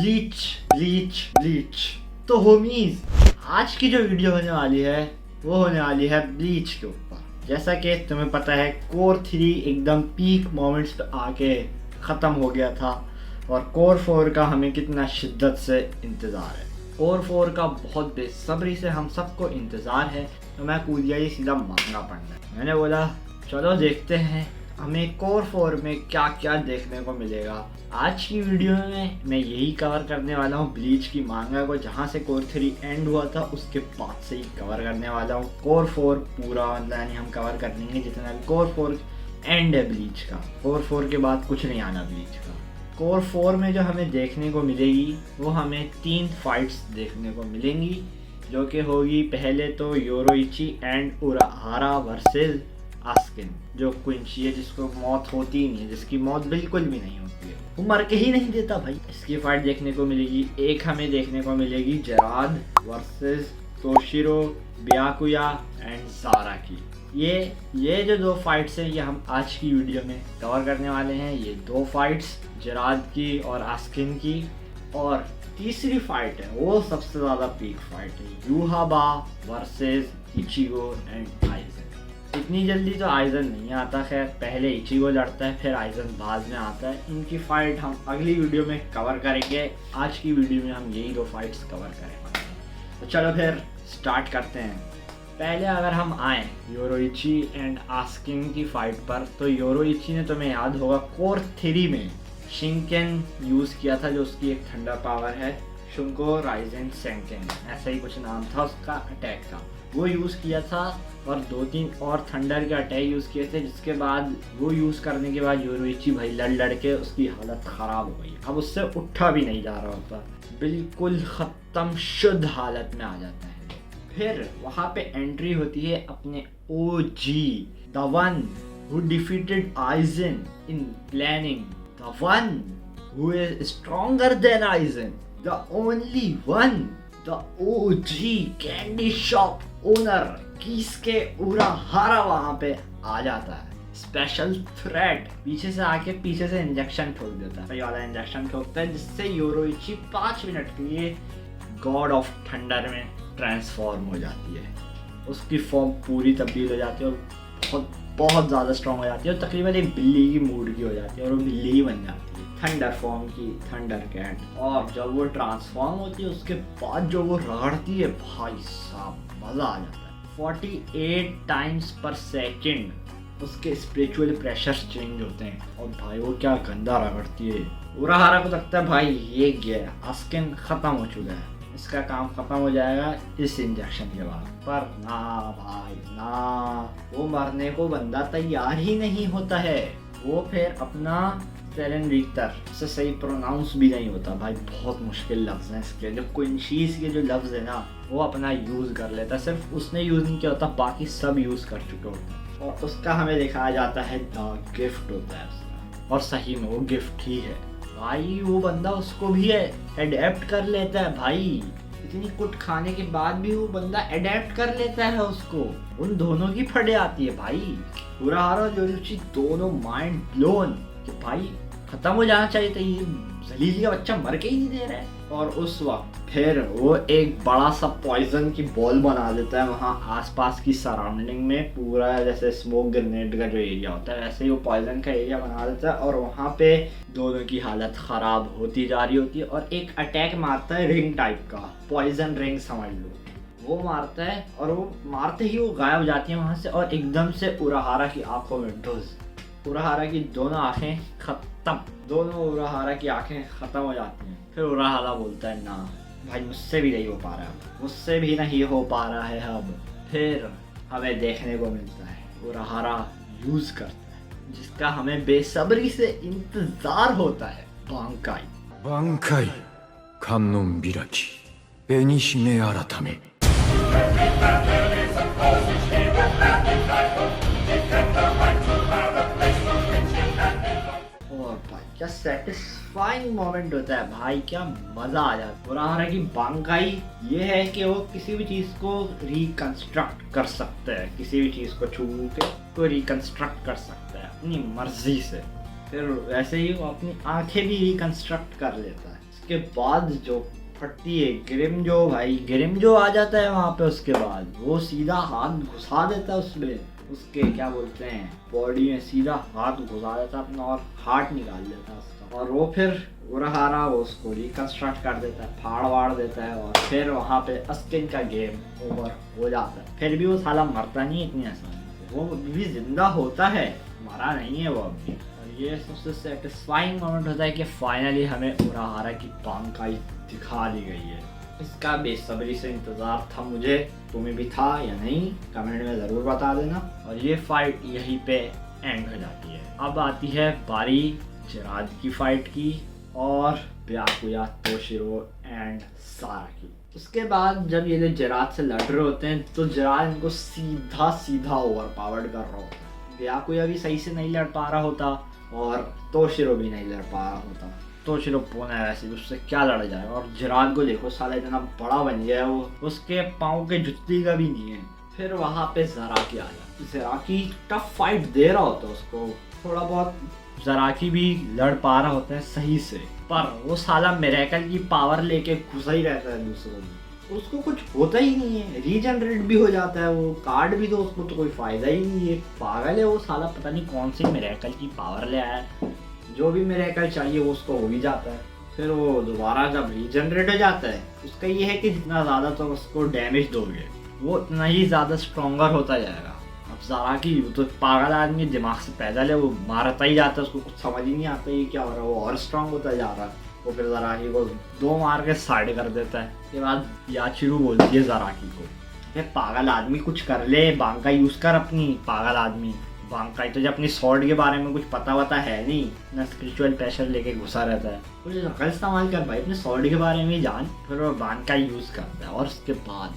Bleach bleach bleach. तो homies, आज की जो वीडियो होने वाली है वो होने वाली है ब्लीच के ऊपर। जैसा कि तुम्हें पता है कोर 3 एकदम पीक मोमेंट्स पे आके ख़त्म हो गया था और कोर 4 का हमें कितना शिद्दत से इंतज़ार है। कोर 4 का बहुत बेसब्री से हम सबको इंतज़ार है। तो मैं कूद गया ही सीधा मांगा पड़ना। मैंने बोला चलो देखते हैं हमें कोर 4 में क्या क्या देखने को मिलेगा। आज की वीडियो में मैं यही कवर करने वाला हूँ ब्लीच की मांगा को, जहाँ से कोर 3 एंड हुआ था उसके बाद से ही कवर करने वाला हूँ। कोर 4 पूरा यानी हम कवर कर लेंगे जितना भी कोर 4 एंड है ब्लीच का। कोर 4 के बाद कुछ नहीं आना ब्लीच का। कोर 4 में जो हमें देखने को मिलेगी वो हमें 3 फाइट्स देखने को मिलेंगी, जो कि होगी पहले तो योरोइची एंड उराहारा वर्सेस आस्किन, जो क्विंची है जिसको मौत होती ही नहीं है, जिसकी मौत बिल्कुल भी नहीं होती है, वो मर के ही नहीं देता भाई। इसकी फाइट देखने को मिलेगी। एक हमें देखने को मिलेगी जेराद वर्सेस तोशिरो ब्याकुया एंड सारा की। ये जो 2 फाइट्स हैं ये हम आज की वीडियो में कवर करने वाले हैं। ये 2 फाइट्स जेराद की और आस्किन की, और तीसरी फाइट है वो सबसे ज़्यादा पीक फाइट है, युहाबा वर्सेस इचिगो एंड आइजन। इतनी जल्दी तो आइजन नहीं आता, खैर पहले इचिगो लड़ता है फिर आइजन बाद में आता है। इनकी फाइट हम अगली वीडियो में कवर करेंगे। आज की वीडियो में हम यही 2 फाइट्स कवर करेंगे। तो चलो फिर स्टार्ट करते हैं। पहले अगर हम आए योरोइची एंड आस्किन की फाइट पर, तो योरोइची ने तुम्हें याद होगा कोर 3 में शिंकेन यूज़ किया था, जो उसकी एक थंडर पावर है, शुंको राइजेन सेंकेन, ऐसा ही कुछ नाम था उसका अटैक का। वो यूज़ किया था और 2-3 और थंडर के अटैक यूज़ किए थे, जिसके बाद वो यूज़ करने के बाद योरोइची भाई लड़ के उसकी हालत ख़राब हो गई। अब उससे उठा भी नहीं जा रहा होता, बिल्कुल ख़त्म शुद्ध हालत में आ जाता है। फिर वहाँ पे एंट्री होती है अपने OG, the one who defeated Aizen in planning, the one who is stronger than Aizen, the only one, the OG candy shop owner Kisuke Urahara वहाँ पे आ जाता है। स्पेशल थ्रेट पीछे से आके पीछे से इंजेक्शन ठोक देता है, वाला इंजेक्शन ठोकता है, जिससे योरोइची 5 मिनट के लिए गॉड ऑफ थंडर में ट्रांसफॉर्म हो जाती है। उसकी फॉर्म पूरी तब्दील हो जाती है और बहुत बहुत ज़्यादा स्ट्रॉन्ग हो जाती है और तकरीबन एक बिल्ली की मूड की हो जाती है और वो बिल्ली ही बन जाती है, थंडर फॉर्म की थंडर कैट। और जब वो ट्रांसफॉर्म होती है उसके बाद जो वो रगड़ती है भाई साहब मज़ा आ जाता है। 48 टाइम्स पर सेकेंड उसके स्पिरिचुअल प्रेशर्स चेंज होते हैं और भाई वो क्या गंदा रगड़ती है। उराहारा को लगता है भाई ये गया, आस्किन ख़त्म हो चुका है, इसका काम खत्म हो जाएगा इस इंजेक्शन के बाद। पर ना भाई ना, वो मरने को बंदा तैयार ही नहीं होता है। वो फिर अपना सेरेनरीटर से सही प्रोनाउंस भी नहीं होता भाई, बहुत मुश्किल लफ्ज़ हैं इसके, जो क्विंचीज़ के जो लफ्ज़ है ना वो अपना यूज़ कर लेता है। सिर्फ उसने यूज़ नहीं किया होता, बाकी सब यूज़ कर चुके होते हैं। और उसका हमें दिखाया जाता है द गिफ्ट होता है उसका, और सही में वो गिफ्ट ही है भाई। वो बंदा उसको भी एडेप्ट कर लेता है भाई, इतनी कुट खाने के बाद भी वो बंदा एडेप्ट कर लेता है उसको। उन दोनों की फटे आती है भाई, उराहारा और योरोइची दोनों माइंड ब्लोन कि भाई खत्म हो जाना चाहिए था, ये जलील का बच्चा मर के ही नहीं दे रहा है। और उस वक्त फिर वो एक बड़ा सा पॉइजन की बॉल बना देता है वहाँ आसपास की सराउंडिंग में, पूरा जैसे स्मोक ग्रेनेड का जो एरिया होता है वैसे ही वो पॉइजन का एरिया बना देता है। और वहाँ पे दोनों की हालत ख़राब होती जा रही होती है और एक अटैक मारता है रिंग टाइप का, पॉइजन रिंग समझ लो, वो मारता है और वो मारते ही वो गायब हो जाती है वहाँ से। और एकदम से उराहारा की आंखों में ढुस, उराहारा की दोनों आंखें खत्म, दोनों उराहारा की आंखें ख़त्म हो जाती हैं। फिर उराहारा बोलता है ना भाई मुझसे भी नहीं हो पा रहा है, मुझसे भी नहीं हो पा रहा है अब। फिर हमें देखने को मिलता है उराहारा यूज़ करता है, जिसका हमें बेसब्री से इंतज़ार होता है, बांकाई। बांकाई कानोन बिराकी बेनिशिमे आरातामे। क्या सेटिस्फाइंग मोमेंट होता है भाई, क्या मजा आ जाता है। उराहारा की बांकाई ये है कि वो किसी भी चीज को रिकंस्ट्रक्ट कर सकता है, किसी भी चीज को छू के तो रिकंस्ट्रक्ट कर सकता है अपनी मर्जी से। फिर वैसे ही वो अपनी आंखें भी रिकंस्ट्रक्ट कर लेता है। उसके बाद जो फटती है ग्रिमजो, भाई ग्रिमजो आ जाता है वहां पे, उसके बाद वो सीधा हाथ घुसा देता है उसमें, उसके क्या बोलते हैं बॉडी में सीधा हाथ घुसा देता है अपना और हार्ट निकाल देता है उसका, और वो फिर उरहारा वो उसको रिकंस्ट्रक्ट कर देता है, फाड़ वाड़ देता है, और फिर वहाँ पे अस्किन का गेम ओवर हो जाता है। फिर भी वो साला मरता नहीं इतनी आसानी से, वो भी जिंदा होता है, मरा नहीं है वो अभी। और ये सबसे सेटिस्फाइंग मोमेंट होता है कि फाइनली हमें उरहारा की बांकाई दिखा दी गई है। इसका बेसब्री से इंतज़ार था मुझे, तुम्हें भी था या नहीं कमेंट में ज़रूर बता देना। और ये फाइट यहीं पे एंड हो जाती है। अब आती है बारी जिराद की फाइट की और ब्याकुया, तोशिरो एंड सारा की। उसके बाद जब ये लोग जिराद से लड़ रहे होते हैं तो जिराद इनको सीधा सीधा ओवर पावर्ड कर रहा होता है। ब्याकुया भी सही से नहीं लड़ पा रहा होता और तोशिरो भी नहीं लड़ पा रहा होता। तोशिरो पोना है वैसे, उससे क्या लड़ा जाएगा। और जिराद को देखो साला इतना बड़ा बन गया है वो, उसके पाँव के जुत्ती का भी नहीं है। फिर वहाँ पे ज़राकी आ जाती है। ज़राकी टफ फाइट दे रहा होता है उसको, थोड़ा बहुत ज़राकी भी लड़ पा रहा होता है सही से, पर वो साला मिरेकल की पावर लेके घुसा ही रहता है दूसरों में, उसको कुछ होता ही नहीं है। रीजनरेट भी हो जाता है वो, कार्ड भी तो उसको तो कोई फायदा ही नहीं है। पागल है वो साला, पता नहीं कौन सी मिरेकल की पावर ले आया है, जो भी मिरेकल चाहिए वो उसको हो ही जाता है। फिर वो दोबारा जब रीजनरेट हो जाता है, उसका ये है कि जितना ज़्यादा तो उसको डैमेज दोगे वो उतना ही ज़्यादा स्ट्रॉन्गर होता जाएगा। अब ज़राकी तो पागल आदमी, दिमाग से पैदल है, वो मारता ही जाता है, उसको कुछ समझ ही नहीं आता ये क्या हो रहा है, वो और स्ट्रॉन्ग होता जा रहा है। वो फिर ज़राकी को 2 मार के साइड कर देता है। उसके बाद याचिरू बोलती है ज़राकी को, फिर पागल आदमी कुछ कर ले, बांका यूज़ कर अपनी, पागल आदमी बांकाई तुझे अपनी स्वॉर्ड के बारे में कुछ पता वता है नहीं ना, स्पिरिचुअल प्रेशर लेके घुसा रहता है, कुछ अकल इस्तेमाल कर भाई, अपने स्वॉर्ड के बारे में ही जान। फिर वो बांकाई यूज़ करता है और उसके बाद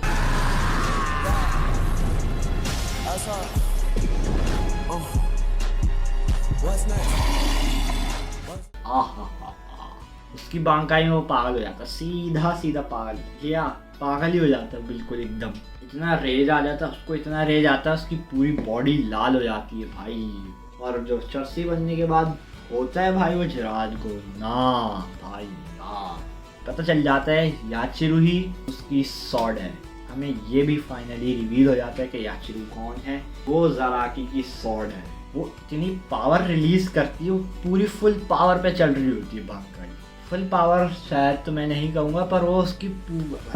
उसकी बांकाई में वो पागल हो जाता है, सीधा सीधा पागल गया, पागल ही हो जाता है बिल्कुल एकदम। इतना रेज आ जाता है उसको, इतना रेज आता है उसकी पूरी बॉडी लाल हो जाती है भाई। और जो चर्सी बनने के बाद होता है भाई वो जिराद को ना भाई ना पता चल जाता है याचिरू ही उसकी सॉर्ड है। हमें ये भी फाइनली रिवील हो जाता है कि याचिरू कौन है, वो ज़राकी की सॉर्ड है। वो इतनी पावर रिलीज करती है, वो पूरी फुल पावर पे चल रही होती है बांकाई। फुल पावर शायद तो मैं नहीं कहूँगा, पर वो उसकी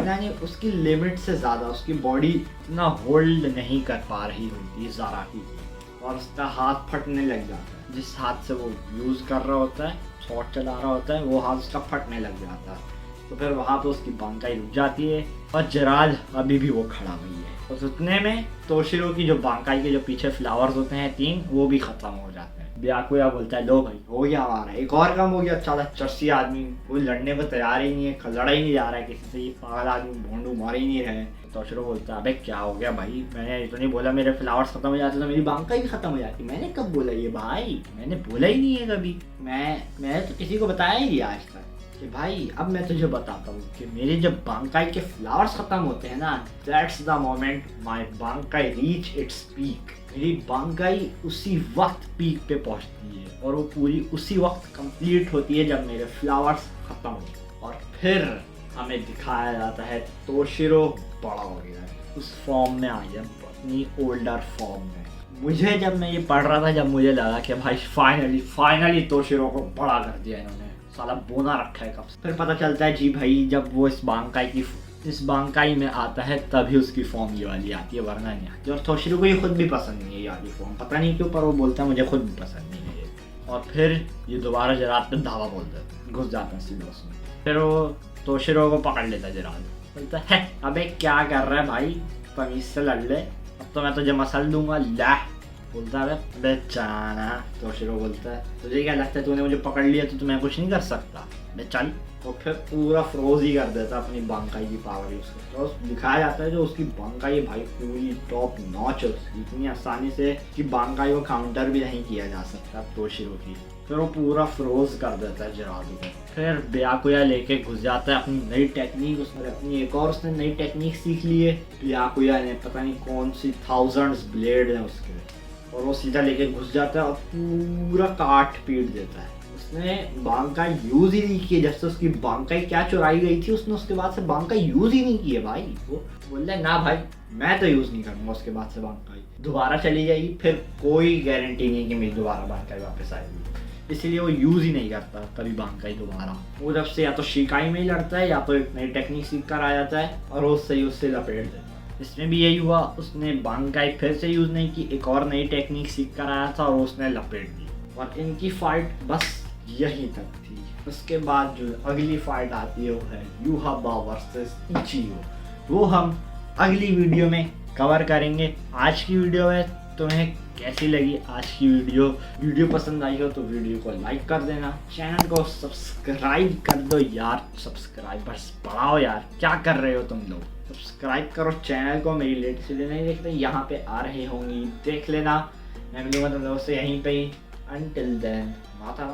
यानी उसकी लिमिट से ज़्यादा उसकी बॉडी इतना होल्ड नहीं कर पा रही होती है ज़राकी की, और उसका हाथ फटने लग जाता है। जिस हाथ से वो यूज़ कर रहा होता है, शॉट चला रहा होता है, वो हाथ उसका फटने लग जाता है। तो फिर वहाँ पे उसकी बांकाई रुक जाती है और जिराद अभी भी वो खड़ा हुई है। उस उतने में तोशिरो की जो बांकाई के जो पीछे फ्लावर्स होते हैं 3, वो भी ख़त्म हो जाते हैं। ब्याकुया बोलता है लो भाई हो गया हमारा, एक और काम हो गया। अच्छा चर्सी आदमी वो लड़ने को तैयार ही नहीं है, लड़ा ही नहीं जा रहा है किसी से, ये पागल आदमी भोंडू मार ही नहीं रहे। तोशिरो बोलता है अबे क्या हो गया भाई, मैंने ये तो नहीं बोला मेरे फ्लावर्स खत्म हो जाते तो मेरी बांकाई भी खत्म हो जाती। मैंने कब बोला ये भाई, मैंने बोला ही नहीं है कभी, मैंने तो किसी को बताया ही नहीं आज तक कि भाई अब मैं तुझे बताता हूँ कि मेरे जब बांकाई के फ्लावर्स खत्म होते हैं ना, that's the moment my bankai reach its peak. मेरी बांकाई उसी वक्त पीक पे पहुँचती है और वो पूरी उसी वक्त कंप्लीट होती है जब मेरे फ्लावर्स खत्म हो। और फिर हमें दिखाया जाता है तोशिरो बड़ा हो गया है, उस फॉर्म में आ गया, अपनी ओल्डर फॉर्म में। मुझे जब मैं ये पढ़ रहा था, जब मुझे लगा कि भाई फाइनली तोशिरो को बड़ा कर दिया इन्होंने, साला बोना रखा है कब से। फिर पता चलता है जी भाई जब वो इस बांकाई में आता है तभी उसकी फॉर्म ये वाली आती है, वरना नहीं आती। और तोशिरो को ये खुद भी पसंद नहीं है ये वाली फॉर्म, पता नहीं क्यों, पर वो बोलता है मुझे खुद भी पसंद नहीं है ये। और फिर ये दोबारा जिराद पे धावा बोल देता है, घुस जाता है सीधा उसमें। फिर वो तोशिरो को पकड़ लेता है जिराद, बोलता है अबे क्या कर रहा है भाई, तमीज़ से लड़ ले, अब तो मैं तुझे मसल दूंगा। ला बोलता है बेचाना, तोशिरो बोलता है तुझे क्या लगता है तूने मुझे पकड़ लिया तो मैं कुछ नहीं कर सकता, मैं चल। तो फिर पूरा फ्रोज ही कर देता अपनी बांकाई की पावर यूज़ करके। तो दिखाया जाता है जो उसकी बांकाई भाई पूरी टॉप नॉच है उसकी, इतनी आसानी से कि बांकाई को काउंटर भी नहीं किया जा सकता तोशिरो की। फिर वो पूरा फ्रोज कर देता है जिराद को। फिर ब्याकुया लेके घुस जाता है अपनी नई टेक्निक, उसने अपनी एक और उसने नई टेक्निक सीख ली है ब्याकुया ने, पता नहीं कौन सी थाउजेंड्स ब्लेड हैं उसके, और वो सीधा लेके घुस जाता है और पूरा काट पीट देता है। उसने बांका यूज ही नहीं किए। जब से उसकी बांकाई क्या चुराई गई थी, उसने उसके बाद से बांका यूज ही नहीं किए भाई। वो बोल रहे ना भाई मैं तो यूज नहीं करूंगा उसके बाद से बांकाई। दोबारा चली जाएगी फिर कोई गारंटी नहीं कि मेरी दोबारा बांकाई वापस आएगी, इसलिए वो यूज ही नहीं करता कभी बांकाई दोबारा। वो जब से या तो शिकाई में ही लड़ता है या तो एक नई टेक्निक सीख कर आ जाता है और उससे ही उससे लपेट देता है। इसमें भी यही हुआ, उसने बांकाई फिर से यूज नहीं की, एक और नई टेक्निक सीख कर आया था और उसने लपेट दी। और इनकी फाइट बस यहीं तक थी। उसके बाद जो अगली फाइट आती है वो है युहाबा वर्सेस इचियो। वो हम अगली वीडियो में कवर करेंगे। आज की वीडियो में तुम्हें कैसी लगी आज की वीडियो पसंद आई हो तो वीडियो को लाइक कर देना, चैनल को सब्सक्राइब कर दो यार। सब्सक्राइबर्स बढ़ाओ यार, क्या कर रहे हो तुम लोग। सब्सक्राइब करो चैनल को। मेरी लेटेस्ट वीडियो नहीं देखते यहाँ पे आ रही होंगी, देख लेना। मैं मिलूंगा तुम लोगों से यहीं पे ही। Until then, माता